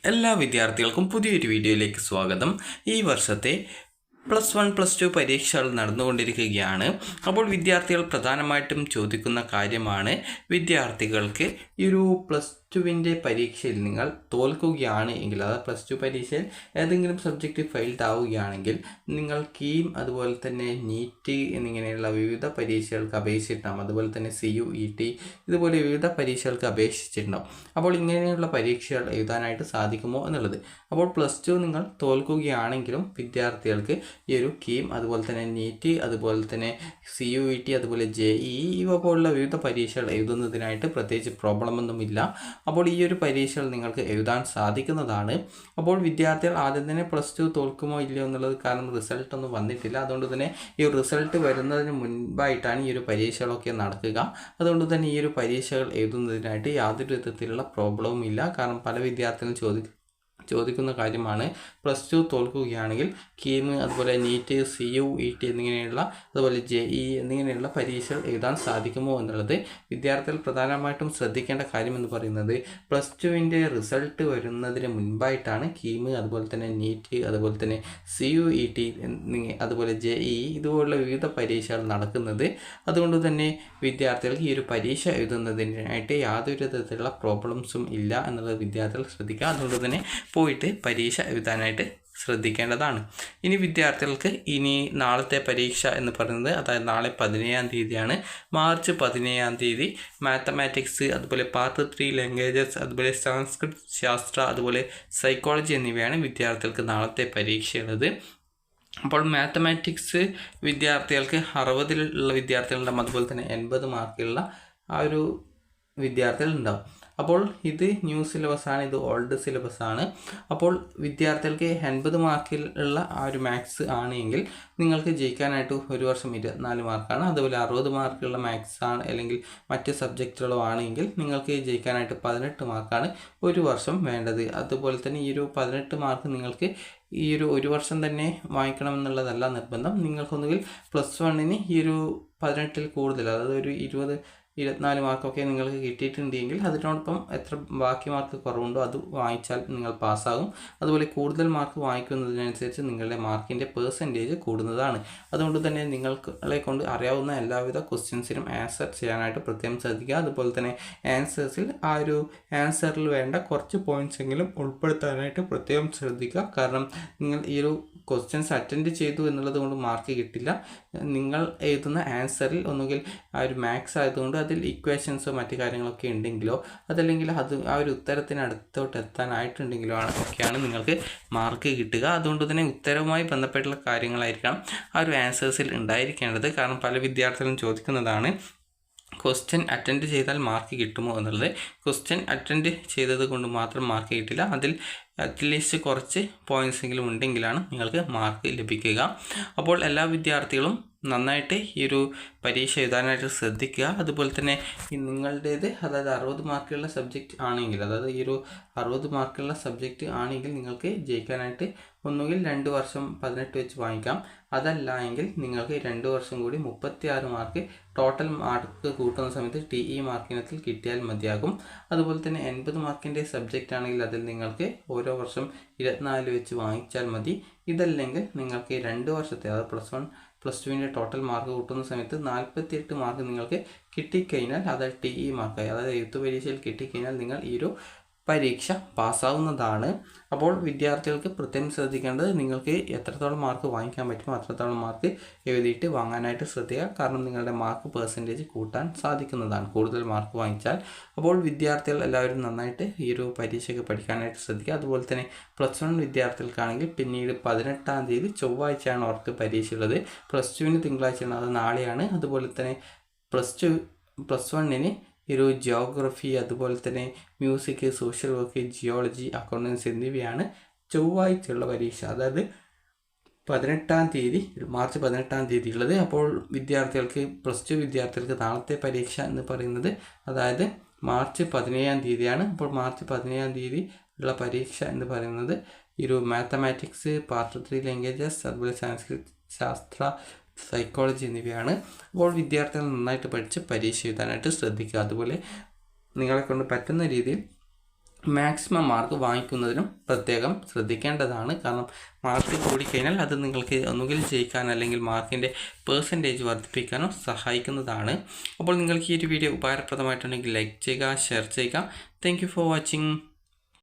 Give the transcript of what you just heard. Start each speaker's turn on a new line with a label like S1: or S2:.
S1: എല്ലാ വിദ്യാർത്ഥികൾക്കും പുതിയൊരു വീഡിയോയിലേക്ക് സ്വാഗതം. ഈ വർഷത്തെ +1 +2 പരീക്ഷകൾ നടന്നുകൊണ്ടിരിക്കുകയാണ്. അപ്പോൾ വിദ്യാർത്ഥികൾ പ്രധാനമായിട്ടും ചോദിക്കുന്ന കാര്യമാണ്, വിദ്യാർത്ഥികൾക്ക് ഈ ഒരു +2വിൻ്റെ പരീക്ഷയിൽ നിങ്ങൾ തോൽക്കുകയാണ് എങ്കിൽ, അതായത് +2 പരീക്ഷയിൽ ഏതെങ്കിലും സബ്ജക്റ്റ് ഫെയിൽഡ് ആവുകയാണെങ്കിൽ നിങ്ങൾ കീം അതുപോലെ തന്നെ നീറ്റ് എന്നിങ്ങനെയുള്ള വിവിധ പരീക്ഷകൾക്ക് അപേക്ഷിച്ചിട്ടുണ്ടാകും. അതുപോലെ തന്നെ CUET ഇതുപോലെ വിവിധ പരീക്ഷകൾക്ക് അപേക്ഷിച്ചിട്ടുണ്ടാകും. അപ്പോൾ ഇങ്ങനെയുള്ള പരീക്ഷകൾ എഴുതാനായിട്ട് സാധിക്കുമോ എന്നുള്ളത്. അപ്പോൾ +2 നിങ്ങൾ തോൽക്കുകയാണെങ്കിലും വിദ്യാർത്ഥികൾക്ക് ഈ ഒരു കീം അതുപോലെ തന്നെ നീറ്റ് അതുപോലെ തന്നെ CUET അതുപോലെ JEE ഇവ പോലുള്ള വിവിധ പരീക്ഷകൾ എഴുതുന്നതിനായിട്ട് പ്രത്യേകിച്ച് പ്രോബ്ലമൊന്നുമില്ല. അപ്പോൾ ഈ ഒരു പരീക്ഷകൾ നിങ്ങൾക്ക് എഴുതാൻ സാധിക്കുന്നതാണ്. അപ്പോൾ വിദ്യാർത്ഥികൾ ആദ്യം തന്നെ +2 തോൽക്കുമോ ഇല്ലയോ എന്നുള്ളത്, കാരണം റിസൾട്ട് ഒന്നും വന്നിട്ടില്ല. അതുകൊണ്ട് തന്നെ ഈ റിസൾട്ട് വരുന്നതിന് മുൻപായിട്ടാണ് ഈ ഒരു പരീക്ഷകളൊക്കെ നടക്കുക. അതുകൊണ്ട് തന്നെ ഈ ഒരു പരീക്ഷകൾ എഴുതുന്നതിനായിട്ട് യാതൊരു വിധത്തിലുള്ള പ്രോബ്ലവും ഇല്ല. കാരണം പല വിദ്യാർത്ഥികളും ചോദിക്കുന്ന കാര്യമാണ്, +2 തോൽക്കുകയാണെങ്കിൽ കീം അതുപോലെ നീറ്റ് CUET എന്നിങ്ങനെയുള്ള അതുപോലെ JEE എന്നിങ്ങനെയുള്ള പരീക്ഷകൾ എഴുതാൻ സാധിക്കുമോ എന്നുള്ളത്. വിദ്യാർത്ഥികൾ പ്രധാനമായിട്ടും ശ്രദ്ധിക്കേണ്ട കാര്യമെന്ന് പറയുന്നത്, +2വിൻ്റെ റിസൾട്ട് വരുന്നതിന് മുൻപായിട്ടാണ് കീം അതുപോലെ തന്നെ നീറ്റ് അതുപോലെ തന്നെ CUET അതുപോലെ JEE ഇതുപോലുള്ള വിവിധ പരീക്ഷകൾ നടക്കുന്നത്. അതുകൊണ്ട് തന്നെ വിദ്യാർത്ഥികൾക്ക് ഈ ഒരു പരീക്ഷ എഴുതുന്നതിനായിട്ട് യാതൊരു വിധത്തിലുള്ള പ്രോബ്ലംസും ഇല്ല എന്നുള്ളത് വിദ്യാർത്ഥികൾ ശ്രദ്ധിക്കുക. അതുകൊണ്ട് തന്നെ പോയിട്ട് പരീക്ഷ എഴുതാനായിട്ട് ശ്രദ്ധിക്കേണ്ടതാണ്. ഇനി വിദ്യാർത്ഥികൾക്ക് നാളത്തെ പരീക്ഷ എന്ന് പറയുന്നത്, അതായത് നാളെ 17-ാം തീയതിയാണ്. മാർച്ച് 17-ാം തീയതി മാത്തമാറ്റിക്സ് അതുപോലെ പാർട്ട് 3 ലാംഗ്വേജസ് അതുപോലെ സംസ്കൃത് ശാസ്ത്ര അതുപോലെ സൈക്കോളജി എന്നിവയാണ് വിദ്യാർത്ഥികൾക്ക് നാളത്തെ പരീക്ഷയുള്ളത്. അപ്പോൾ മാത്തമാറ്റിക്സ് വിദ്യാർത്ഥികൾക്ക് 60 വിദ്യാർത്ഥികളുണ്ടാകും. അതുപോലെ തന്നെ 80 മാർക്കുള്ള ആ ഒരു വിദ്യാർത്ഥികളുണ്ടാവും. അപ്പോൾ ഇത് ന്യൂ സിലബസാണ്, ഇത് ഓൾഡ് സിലബസാണ്. അപ്പോൾ വിദ്യാർത്ഥികൾക്ക് 80 മാർക്കിൽ ഉള്ള ആ ഒരു മാത്സ് ആണെങ്കിൽ നിങ്ങൾക്ക് ജയിക്കാനായിട്ട് ഒരു വർഷം 24 മാർക്കാണ്. അതുപോലെ 60 മാർക്കുള്ള മാത്സ് ആണ് അല്ലെങ്കിൽ മറ്റ് സബ്ജക്റ്റുകളോ ആണെങ്കിൽ നിങ്ങൾക്ക് ജയിക്കാനായിട്ട് 18 മാർക്കാണ് ഒരു വർഷം വേണ്ടത്. അതുപോലെ തന്നെ ഈ ഒരു 18 മാർക്ക് നിങ്ങൾക്ക് ഈ ഒരു വർഷം തന്നെ വാങ്ങിക്കണമെന്നുള്ളതല്ല നിർബന്ധം. നിങ്ങൾക്കൊന്നുകിൽ +1ന് ഈ ഒരു 18-ൽ കൂടുതൽ, അതായത് ഒരു 24 മാർക്കൊക്കെ നിങ്ങൾക്ക് കിട്ടിയിട്ടുണ്ടെങ്കിൽ അതിനോടൊപ്പം എത്ര ബാക്കി മാർക്ക് കുറവുണ്ടോ അത് വാങ്ങിച്ചാൽ നിങ്ങൾ പാസ്സാകും. അതുപോലെ കൂടുതൽ മാർക്ക് വാങ്ങിക്കുന്നതിനനുസരിച്ച് നിങ്ങളുടെ മാർക്കിൻ്റെ പെർസെൻറ്റേജ് കൂടുന്നതാണ്. അതുകൊണ്ട് തന്നെ നിങ്ങളെ കൊണ്ട് അറിയാവുന്ന എല്ലാവിധ ക്വസ്റ്റ്യൻസിനും ആൻസർ ചെയ്യാനായിട്ട് പ്രത്യേകം ശ്രദ്ധിക്കുക. അതുപോലെ തന്നെ ആൻസേഴ്സിൽ ആ ഒരു ആൻസറിൽ വേണ്ട കുറച്ച് പോയിൻറ്റ്സ് എങ്കിലും ഉൾപ്പെടുത്താനായിട്ട് പ്രത്യേകം ശ്രദ്ധിക്കുക. കാരണം നിങ്ങൾ ഈ ഒരു ക്വസ്റ്റ്യൻസ് അറ്റൻഡ് ചെയ്തു എന്നുള്ളത് കൊണ്ട് മാർക്ക് കിട്ടില്ല. നിങ്ങൾ എഴുതുന്ന ആൻസറിൽ ഒന്നുകിൽ ആ ഒരു മാത്സ് ആയതുകൊണ്ട് അതിൽ ഇക്വേഷൻസോ മറ്റു കാര്യങ്ങളൊക്കെ ഉണ്ടെങ്കിലോ അതല്ലെങ്കിൽ ആ ഒരു ഉത്തരത്തിന് അടുത്തോട്ട് എത്താനായിട്ടുണ്ടെങ്കിലോ ഒക്കെയാണ് നിങ്ങൾക്ക് മാർക്ക് കിട്ടുക. അതുകൊണ്ട് തന്നെ ഉത്തരവുമായി ബന്ധപ്പെട്ടുള്ള കാര്യങ്ങളായിരിക്കണം ആ ഒരു ആൻസേഴ്സിൽ ഉണ്ടായിരിക്കേണ്ടത്. കാരണം പല വിദ്യാർത്ഥികളും ചോദിക്കുന്നതാണ്, ക്വസ്റ്റ്യൻ അറ്റൻഡ് ചെയ്താൽ മാർക്ക് കിട്ടുമോ എന്നുള്ളത്. ക്വസ്റ്റ്യൻ അറ്റൻഡ് ചെയ്തത് കൊണ്ട് മാത്രം മാർക്ക് കിട്ടില്ല, അതിൽ അറ്റ്ലീസ്റ്റ് കുറച്ച് പോയിൻറ്റ്സ് എങ്കിലും ഉണ്ടെങ്കിലാണ് നിങ്ങൾക്ക് മാർക്ക് ലഭിക്കുക. അപ്പോൾ എല്ലാ വിദ്യാർത്ഥികളും നന്നായിട്ട് ഈ ഒരു പരീക്ഷ എഴുതാനായിട്ട് ശ്രദ്ധിക്കുക. അതുപോലെ തന്നെ നിങ്ങളുടേത് അതായത് 60 മാർക്കുള്ള സബ്ജക്റ്റ് ആണെങ്കിൽ, അതായത് ഈ ഒരു 60 മാർക്കുള്ള സബ്ജക്റ്റ് ആണെങ്കിൽ നിങ്ങൾക്ക് ജയിക്കാനായിട്ട് ഒന്നുകിൽ 2 വർഷം 18 വെച്ച് വാങ്ങിക്കാം. അതല്ല എങ്കിൽ നിങ്ങൾക്ക് 2 വർഷം കൂടി 36 മാർക്ക് ടോട്ടൽ മാർക്ക് കൂട്ടുന്ന സമയത്ത് TE മാർക്കിനത്തിൽ കിട്ടിയാൽ മതിയാകും. അതുപോലെ തന്നെ 80 മാർക്കിൻ്റെ സബ്ജക്റ്റ് ആണെങ്കിൽ അതിൽ നിങ്ങൾക്ക് ഓരോ വർഷം 24 വെച്ച് വാങ്ങിച്ചാൽ മതി. ഇതല്ലെങ്കിൽ നിങ്ങൾക്ക് 2 വർഷത്തെ, അതായത് +1 +2വിൻ്റെ ടോട്ടൽ മാർക്ക് കൂട്ടുന്ന സമയത്ത് 48 മാർക്ക് നിങ്ങൾക്ക് കിട്ടിക്കഴിഞ്ഞാൽ, അതായത് TE മാർക്കായി, അതായത് എഴുത്ത് പരീക്ഷയിൽ കിട്ടിക്കഴിഞ്ഞാൽ നിങ്ങൾ ഈ ഒരു പരീക്ഷ പാസ്സാവുന്നതാണ്. അപ്പോൾ വിദ്യാർത്ഥികൾക്ക് പ്രത്യേകം ശ്രദ്ധിക്കേണ്ടത്, നിങ്ങൾക്ക് എത്രത്തോളം മാർക്ക് വാങ്ങിക്കാൻ പറ്റുമോ അത്രത്തോളം മാർക്ക് എഴുതിയിട്ട് വാങ്ങാനായിട്ട് ശ്രദ്ധിക്കുക. കാരണം നിങ്ങളുടെ മാർക്ക് പെർസെൻറ്റേജ് കൂട്ടാൻ സാധിക്കുന്നതാണ് കൂടുതൽ മാർക്ക് വാങ്ങിച്ചാൽ. അപ്പോൾ വിദ്യാർത്ഥികൾ എല്ലാവരും നന്നായിട്ട് ഈ ഒരു പരീക്ഷയ്ക്ക് പഠിക്കാനായിട്ട് ശ്രദ്ധിക്കുക. അതുപോലെ തന്നെ +1 വിദ്യാർത്ഥികൾക്കാണെങ്കിൽ പിന്നീട് 18-ാം തീയതി ചൊവ്വാഴ്ചയാണ് അവർക്ക് പരീക്ഷയുള്ളത്. +2വിന് തിങ്കളാഴ്ചയാണ്, അത് നാളെയാണ്. അതുപോലെ തന്നെ +1ന് ഒരു ജിയോഗ്രഫി അതുപോലെ തന്നെ music, social work, geology, accountancy എന്നിവയാണ് ചൊവ്വാഴ്ചയുള്ള പരീക്ഷ, അതായത് 18-ാം തീയതി, മാർച്ച് 18-ാം തീയതി ഉള്ളത്. അപ്പോൾ വിദ്യാർത്ഥികൾക്ക് +2 വിദ്യാർത്ഥികൾക്ക് നാളത്തെ പരീക്ഷ എന്ന് പറയുന്നത് അതായത് മാർച്ച് 17-ാം തീയതിയാണ്. അപ്പോൾ മാർച്ച് 17-ാം തീയതി ഉള്ള പരീക്ഷ എന്ന് പറയുന്നത് ഈ ഒരു മാത്തമാറ്റിക്സ്, പാർട്ട് 3 ലാംഗ്വേജസ് അതുപോലെ സംസ്കൃത് ശാസ്ത്ര സൈക്കോളജി എന്നിവയാണ്. അപ്പോൾ വിദ്യാർത്ഥികൾ നന്നായിട്ട് പഠിച്ച് പരീക്ഷ എഴുതാനായിട്ട് ശ്രദ്ധിക്കുക. അതുപോലെ നിങ്ങളെ കൊണ്ട് പറ്റുന്ന രീതിയിൽ മാക്സിമം മാർക്ക് വാങ്ങിക്കുന്നതിനും പ്രത്യേകം ശ്രദ്ധിക്കേണ്ടതാണ്. കാരണം മാർക്ക് കൂടിക്കഴിഞ്ഞാൽ അത് നിങ്ങൾക്ക് ഒന്നുകിൽ ജയിക്കാൻ അല്ലെങ്കിൽ മാർക്കിൻ്റെ പെർസെൻറ്റേജ് വർദ്ധിപ്പിക്കാനോ സഹായിക്കുന്നതാണ്. അപ്പോൾ നിങ്ങൾക്ക് ഈ ഒരു വീഡിയോ ഉപകാരപ്രദമായിട്ടുണ്ടെങ്കിൽ ലൈക്ക് ചെയ്യുക, ഷെയർ ചെയ്യുക. Thank you for watching.